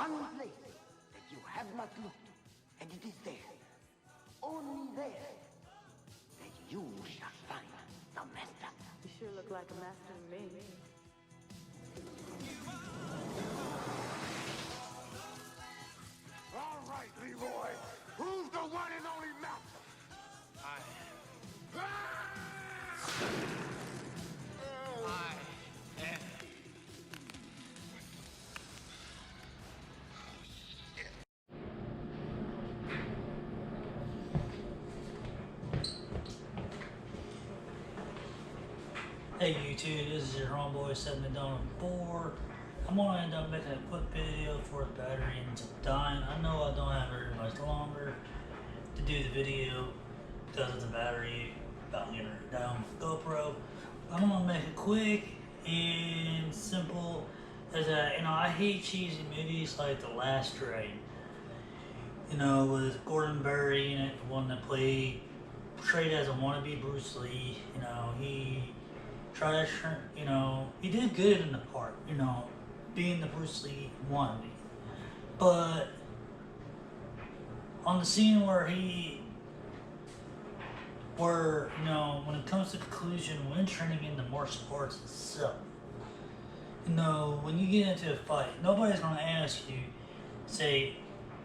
one place that you have not looked, and it is there, only there, that you shall find the master. You sure look like a master to me. All right, Leroy. Who's the one and only master? I am. Hey YouTube, this is your homeboy 7McDonald4. I'm gonna end up making a quick video for the battery ends up dying. I know I don't have very much longer to do the video because of the battery about getting it down with GoPro. I'm gonna make it quick and simple. As I hate cheesy movies like The Last Train. With Gordon Berry in it, the one that portrayed as a wannabe Bruce Lee. He tried to, he did good in the part, being the Bruce Lee wannabe. But on the scene where when it comes to conclusion, when training in the martial arts itself, when you get into a fight, nobody's going to ask you, say,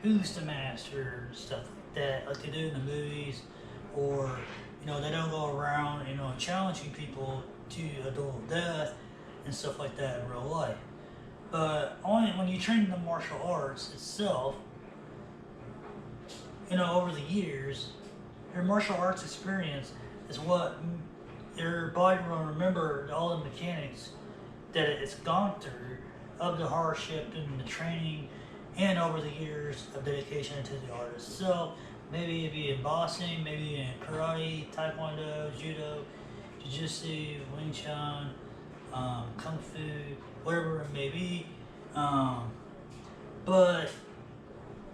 who's the master, stuff like that, like they do in the movies, or, they don't go around, challenging people to a duel of death and stuff like that in real life. But only when you train in the martial arts itself, over the years, your martial arts experience is what your body will remember all the mechanics that it's gone through of the hardship and the training and over the years of dedication to the art itself. Maybe it'd be in boxing, maybe in karate, taekwondo, judo, jiu-jitsu, Wing Chun, kung fu, whatever it may be. But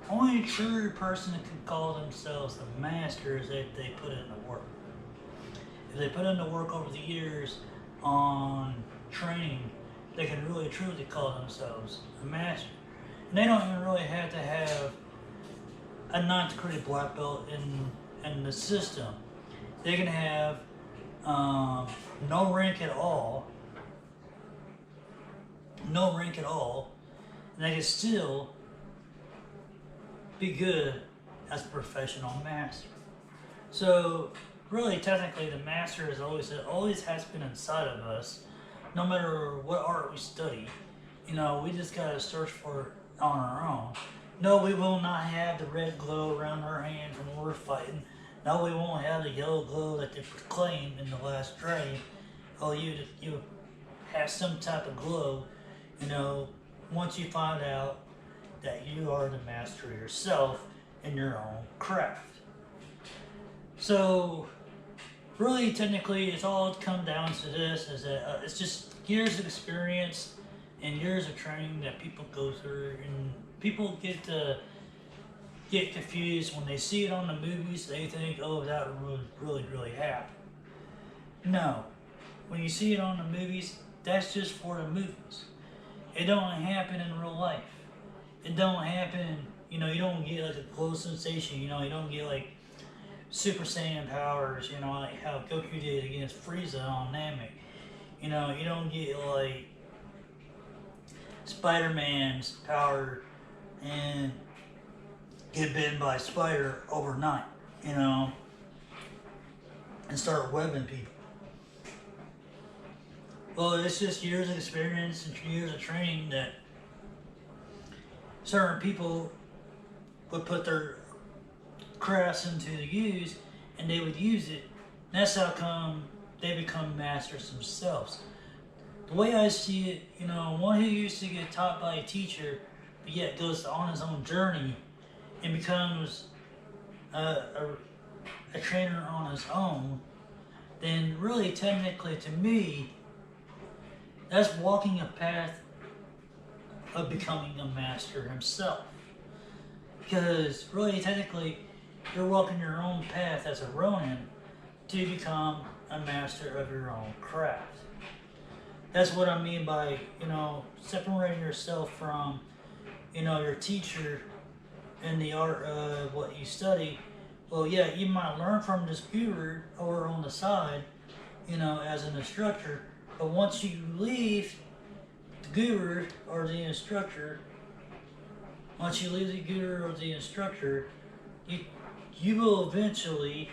only a true person that can call themselves the master is if they put in the work. If they put in the work over the years on training, they can really truly call themselves a master. And they don't even really have to have a 9th degree black belt in the system. They can have no rank at all, and they can still be good as a professional master. So really, technically, the master is always has been inside of us, no matter what art we study. We just gotta search for it on our own. No, we will not have the red glow around our hands when we're fighting. No, we won't have the yellow glow that they proclaimed in The Last Train. Oh, you have some type of glow, once you find out that you are the master yourself in your own craft. So, really, technically, it's all come down to this, is that it's just years of experience and years of training that people go through, and people get confused when they see it on the movies. They think, oh, that would really happen. No, when you see it on the movies, that's just for the movies. It don't happen in real life. It don't happen, you don't get like a glow sensation, you don't get like Super Saiyan powers, like how Goku did against Frieza on Namek. You don't get like Spider-Man's power and get bitten by a spider overnight, and start webbing people. Well, it's just years of experience and years of training that certain people would put their crafts into the use, and they would use it. And that's how come they become masters themselves. The way I see it, one who used to get taught by a teacher, but yet goes on his own journey and becomes a trainer on his own, then really technically to me, that's walking a path of becoming a master himself. Because really technically, you're walking your own path as a rounin to become a master of your own craft. That's what I mean by, separating yourself from, your teacher in the art of what you study, well, yeah, you might learn from this guru or on the side, as an instructor. But once you leave the guru or the instructor, you will eventually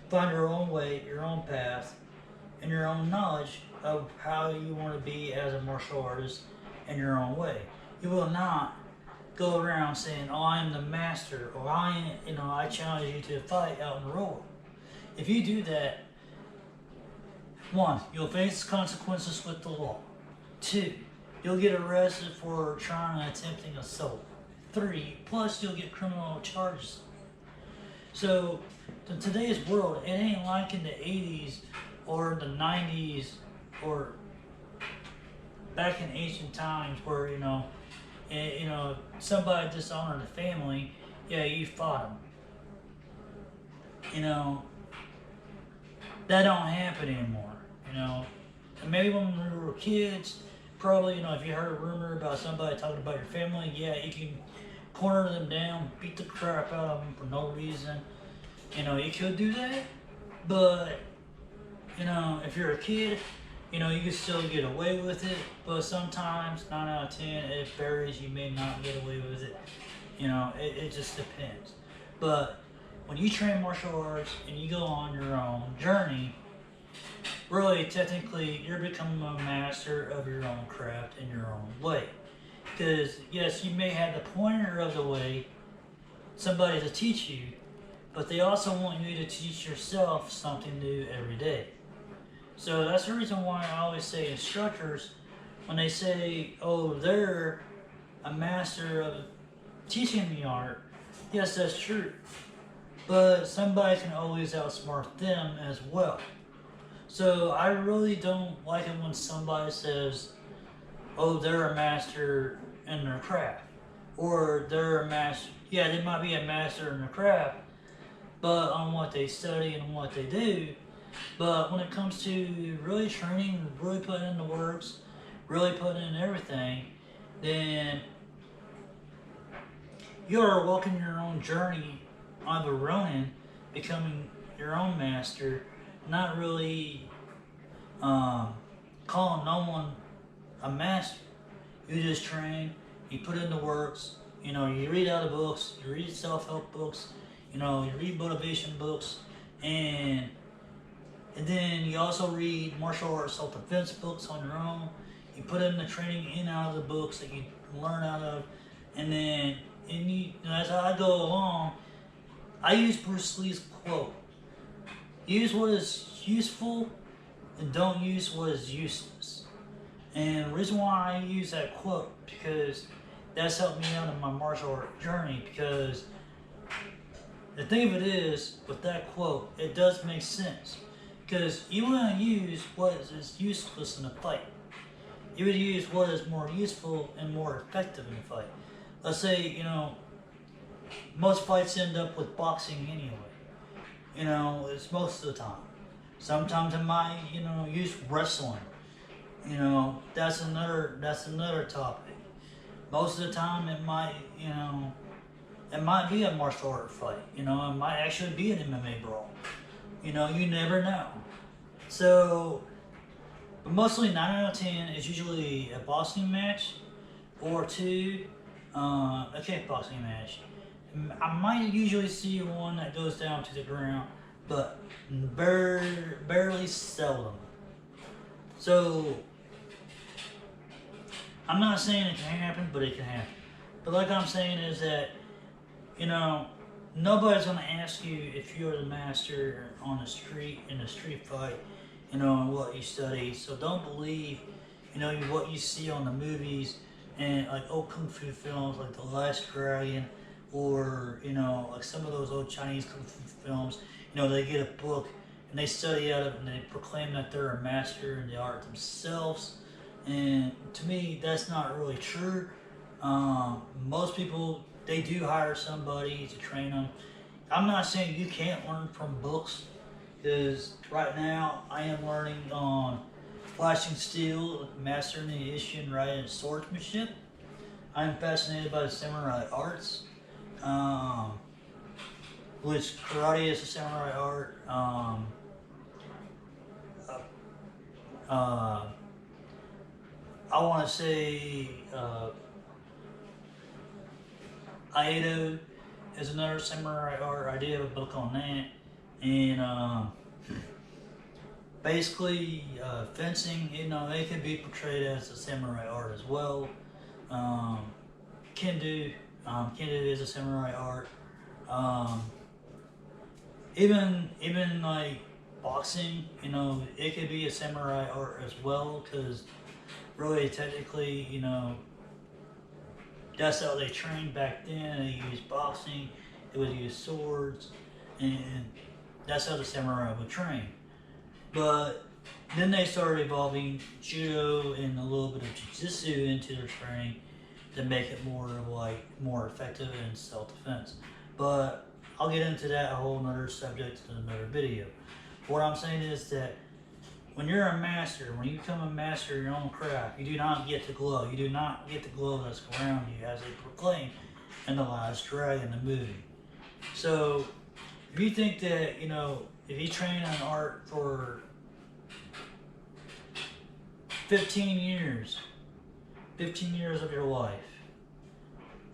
find your own way, your own path, and your own knowledge of how you want to be as a martial artist in your own way. You will not go around saying, "Oh, I am the master," or I challenge you to a fight out in the road. If you do that, one, you'll face consequences with the law. Two, you'll get arrested for trying and attempting assault. Three, plus you'll get criminal charges. So, in today's world, it ain't like in the 80s or the 90s or back in ancient times where, somebody dishonored the family, yeah, you fought them. That don't happen anymore, And maybe when we were kids, probably, if you heard a rumor about somebody talking about your family, yeah, you can corner them down, beat the crap out of them for no reason. You could do that, but, if you're a kid, you can still get away with it, but sometimes, 9 out of 10, it varies, you may not get away with it. It just depends. But when you train martial arts and you go on your own journey, really, technically, you're becoming a master of your own craft in your own way. Because, yes, you may have the pointer of the way, somebody to teach you, but they also want you to teach yourself something new every day. So that's the reason why I always say instructors, when they say, oh, they're a master of teaching the art, yes, that's true. But somebody can always outsmart them as well. So I really don't like it when somebody says, oh, they're a master in their craft. Or they're a master, yeah, they might be a master in their craft, but on what they study and what they do. But when it comes to really training, really putting in the works, really putting in everything, then you're walking your own journey on the rounin, becoming your own master, not really calling no one a master. You just train, you put in the works, you read out of books, you read self-help books, you read motivation books, and then you also read martial arts self-defense books on your own. You put in the training in out of the books that you learn out of, and then as I go along, I use Bruce Lee's quote: use what is useful and don't use what is useless. And the reason why I use that quote, because that's helped me out in my martial art journey, because the thing of it is, with that quote, it does make sense. Because you want to use what is useless in a fight. You would use what is more useful and more effective in a fight. Let's say, most fights end up with boxing anyway. It's most of the time. Sometimes it might, use wrestling. That's another topic. Most of the time it might be a martial art fight. It might actually be an MMA brawl. You never know. So, but mostly 9 out of 10 is usually a boxing match or two, a kickboxing match. I might usually see one that goes down to the ground, but barely seldom. So, I'm not saying it can happen, but it can happen. But like I'm saying is that, nobody's going to ask you if you're the master on the street, in a street fight, and what you study. So don't believe, what you see on the movies and like old kung fu films like The Last Dragon, or, like some of those old Chinese kung fu films. They get a book and they study out of it and they proclaim that they're a master in the art themselves. And to me, that's not really true. Most people, they do hire somebody to train them. I'm not saying you can't learn from books, because right now I am learning on flashing steel, mastering the issue and riding swordsmanship. I am fascinated by the samurai arts, which karate is a samurai art. I want to say Aido is another samurai art. I do have a book on that, and basically fencing. It can be portrayed as a samurai art as well. Kendo is a samurai art. Even like boxing, it could be a samurai art as well, because really technically, that's how they trained back then. They used boxing, they would use swords, and that's how the samurai would train. But then they started evolving judo and a little bit of jiu-jitsu into their training to make it more effective in self-defense. But I'll get into that, a whole nother subject in another video. What I'm saying is that when you're a master, when you become a master of your own craft, you do not get the glow. You do not get the glow that's around you, as they proclaim in The Last Dragon, the movie. So, if you think that, if you train an art for 15 years of your life,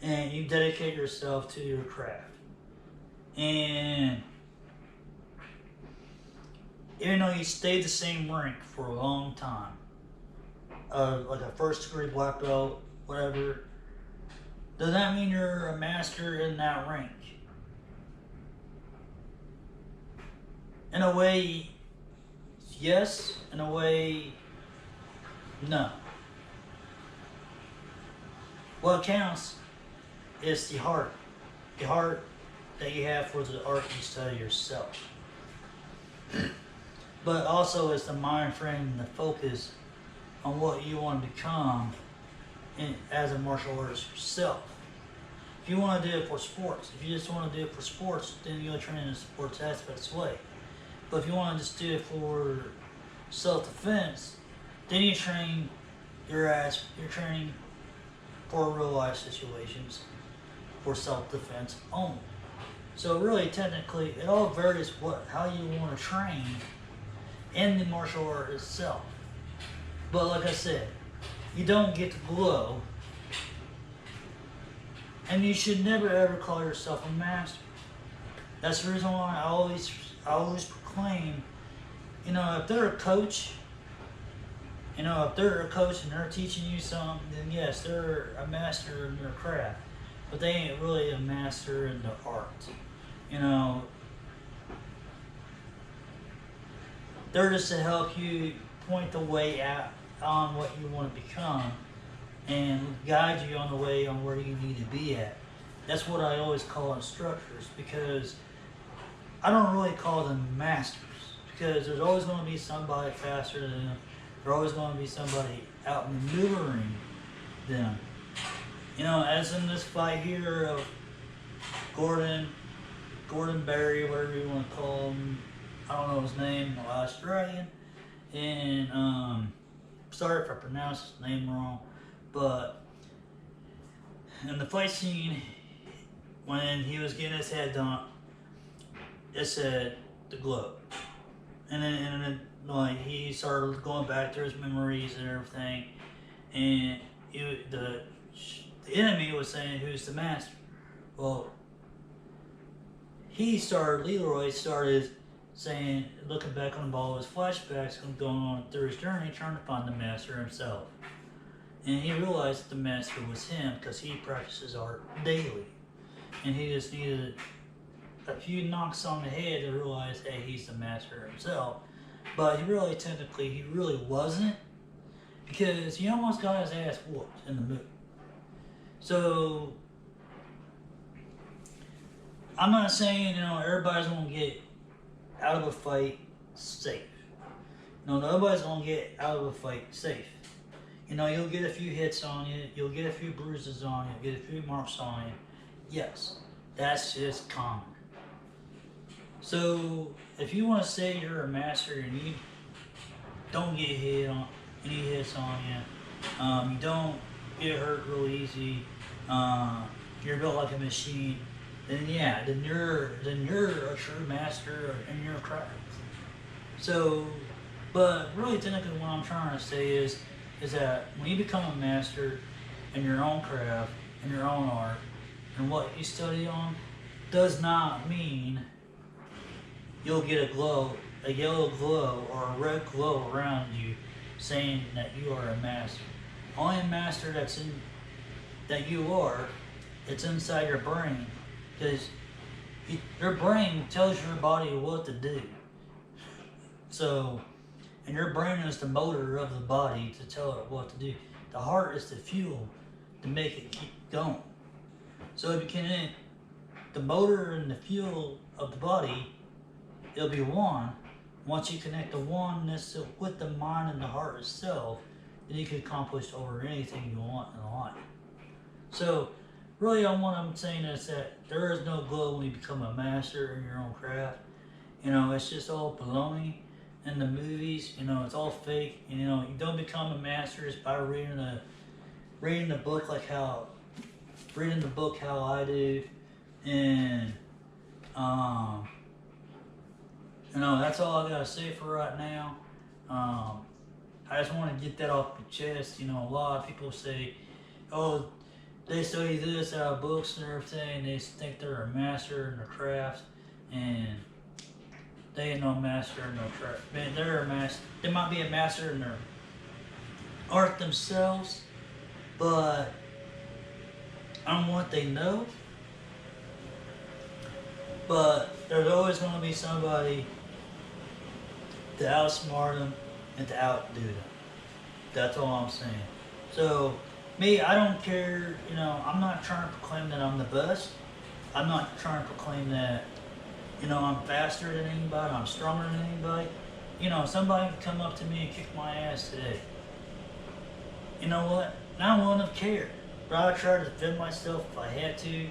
and you dedicate yourself to your craft, and even though you stayed the same rank for a long time, like a first degree black belt, whatever, does that mean you're a master in that rank? In a way, yes. In a way, no. What counts is the heart that you have for the art you study yourself. But also it's the mind frame and the focus on what you want to become as a martial artist yourself. If you want to do it for sports, if you just want to do it for sports, then you'll train in a sports aspect way. But if you want to just do it for self-defense, then you train you're training for real life situations for self-defense only. So really, technically, it all varies how you want to train in the martial art itself. But like I said, you don't get the glow, and you should never ever call yourself a master. That's the reason why I always proclaim, if they're a coach, if they're a coach and they're teaching you something, then yes, they're a master in their craft. But they ain't really a master in the art. They're just to help you point the way out on what you want to become and guide you on the way on where you need to be at. That's what I always call instructors, because I don't really call them masters, because there's always going to be somebody faster than them. There's always going to be somebody outmaneuvering them. As in this fight here of Gordon Berry, whatever you want to call him, I don't know his name, The Last Dragon, and sorry if I pronounced his name wrong, but in the fight scene, when he was getting his head done, it said the globe, and then like he started going back to his memories and everything, and the enemy was saying, "Who's the master?" Well, Leroy started saying, looking back on all his flashbacks going on through his journey, trying to find the master himself. And he realized that the master was him, because he practices art daily. And he just needed a few knocks on the head to realize, hey, he's the master himself. But he really wasn't, because he almost got his ass whooped in the movie. So, I'm not saying, everybody's going to get out of a fight safe. Nobody's going to get out of a fight safe. You'll get a few hits on you, you'll get a few bruises on you, you'll get a few marks on you. Yes, that's just common. So, if you want to say you're a master and don't get hit on any hits on you. You don't get hurt real easy. You're built like a machine. Then yeah, then you're a true master in your craft. So, but really technically what I'm trying to say is that when you become a master in your own craft, in your own art, and what you study on, does not mean you'll get a yellow glow or a red glow around you saying that you are a master. Only a master that you are, it's inside your brain, because your brain tells your body what to do. So, and your brain is the motor of the body to tell it what to do. The heart is the fuel to make it keep going. So if you can, the motor and the fuel of the body, it'll be one. Once you connect the oneness with the mind and the heart itself, then you can accomplish over anything you want in life. So, really, what I'm saying is that there is no glow when you become a master in your own craft. It's just all baloney in the movies. It's all fake. You don't become a master just by reading the book how I do, and that's all I gotta say for right now. I just want to get that off the chest. A lot of people say, oh, they study this out of books and everything. They think they're a master in their craft, and they ain't no master in their craft. Man, they're a master. They might be a master in their art themselves, but on what they know. But there's always going to be somebody to outsmart them and to outdo them. That's all I'm saying. So, me, I don't care. I'm not trying to proclaim that I'm the best. I'm not trying to proclaim that, I'm faster than anybody, I'm stronger than anybody. Somebody can come up to me and kick my ass today. You know what? I wouldn't have cared. But I would try to defend myself if I had to.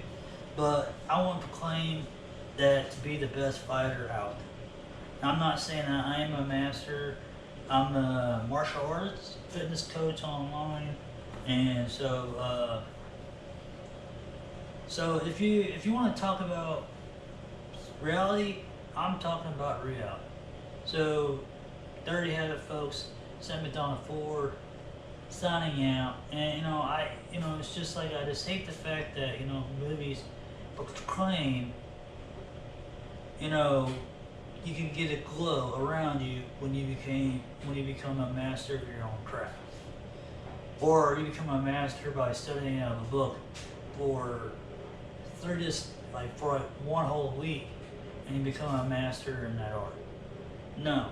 But I wouldn't proclaim that to be the best fighter out there. I'm not saying that I am a master. I'm a martial arts fitness coach online. And so if you want to talk about reality, I'm talking about reality. So, Dirty Habit folks, sent me down to 4, signing out. And it's just like I just hate the fact that movies proclaim you can get a glow around you when you become a master of your own craft. Or you become a master by studying out of a book for one whole week, and you become a master in that art. No.